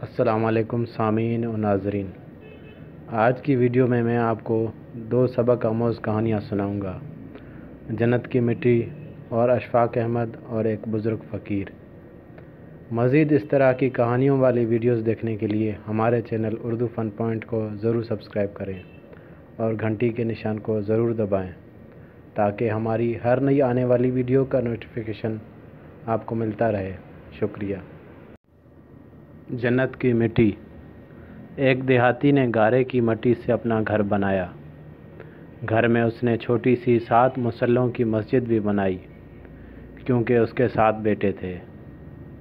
السلام علیکم سامعین و ناظرین، آج کی ویڈیو میں آپ کو دو سبق آموز کہانیاں سناؤں گا، جنت کی مٹی اور اشفاق احمد اور ایک بزرگ فقیر۔ مزید اس طرح کی کہانیوں والی ویڈیوز دیکھنے کے لیے ہمارے چینل اردو فن پوائنٹ کو ضرور سبسکرائب کریں اور گھنٹی کے نشان کو ضرور دبائیں تاکہ ہماری ہر نئی آنے والی ویڈیو کا نوٹیفیکیشن آپ کو ملتا رہے۔ شکریہ۔ جنت کی مٹی۔ ایک دیہاتی نے گارے کی مٹی سے اپنا گھر بنایا۔ گھر میں اس نے چھوٹی سی 7 مصلوں کی مسجد بھی بنائی کیونکہ اس کے 7 بیٹے تھے۔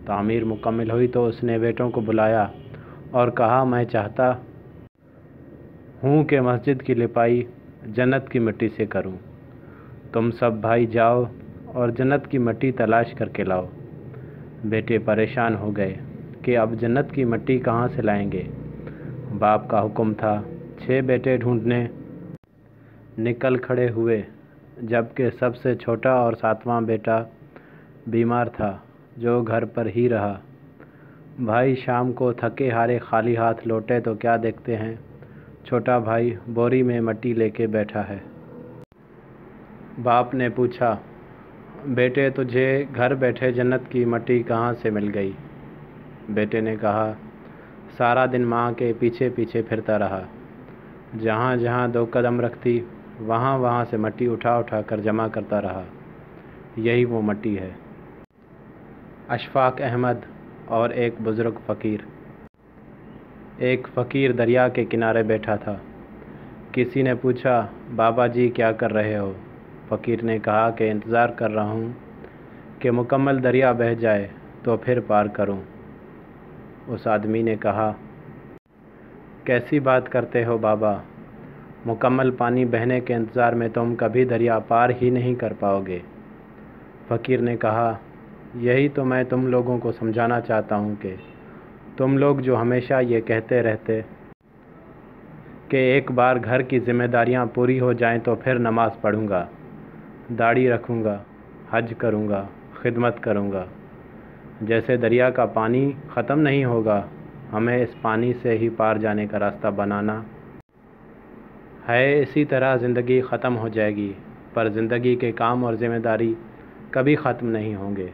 تعمیر مکمل ہوئی تو اس نے بیٹوں کو بلایا اور کہا، میں چاہتا ہوں کہ مسجد کی لپائی جنت کی مٹی سے کروں۔ تم سب بھائی جاؤ اور جنت کی مٹی تلاش کر کے لاؤ۔ بیٹے پریشان ہو گئے کہ اب جنت کی مٹی کہاں سے لائیں گے۔ باپ کا حکم تھا۔ 6 بیٹے ڈھونڈنے نکل کھڑے ہوئے، جبکہ سب سے چھوٹا اور 7واں بیٹا بیمار تھا جو گھر پر ہی رہا۔ بھائی شام کو تھکے ہارے خالی ہاتھ لوٹے تو کیا دیکھتے ہیں، چھوٹا بھائی بوری میں مٹی لے کے بیٹھا ہے۔ باپ نے پوچھا، بیٹے تجھے گھر بیٹھے جنت کی مٹی کہاں سے مل گئی؟ بیٹے نے کہا، سارا دن ماں کے پیچھے پیچھے پھرتا رہا، جہاں جہاں 2 قدم رکھتی وہاں وہاں سے مٹی اٹھا اٹھا کر جمع کرتا رہا، یہی وہ مٹی ہے۔ اشفاق احمد اور ایک بزرگ فقیر۔ ایک فقیر دریا کے کنارے بیٹھا تھا۔ کسی نے پوچھا، بابا جی کیا کر رہے ہو؟ فقیر نے کہا کہ انتظار کر رہا ہوں کہ مکمل دریا بہہ جائے تو پھر پار کروں۔ اس آدمی نے کہا، کیسی بات کرتے ہو بابا، مکمل پانی بہنے کے انتظار میں تم کبھی دریا پار ہی نہیں کر پاؤ گے۔ فقیر نے کہا، یہی تو میں تم لوگوں کو سمجھانا چاہتا ہوں کہ تم لوگ جو ہمیشہ یہ کہتے رہتے کہ ایک بار گھر کی ذمہ داریاں پوری ہو جائیں تو پھر نماز پڑھوں گا، داڑھی رکھوں گا، حج کروں گا، خدمت کروں گا، جیسے دریا کا پانی ختم نہیں ہوگا، ہمیں اس پانی سے ہی پار جانے کا راستہ بنانا ہے۔ اسی طرح زندگی ختم ہو جائے گی، پر زندگی کے کام اور ذمہ داری کبھی ختم نہیں ہوں گے۔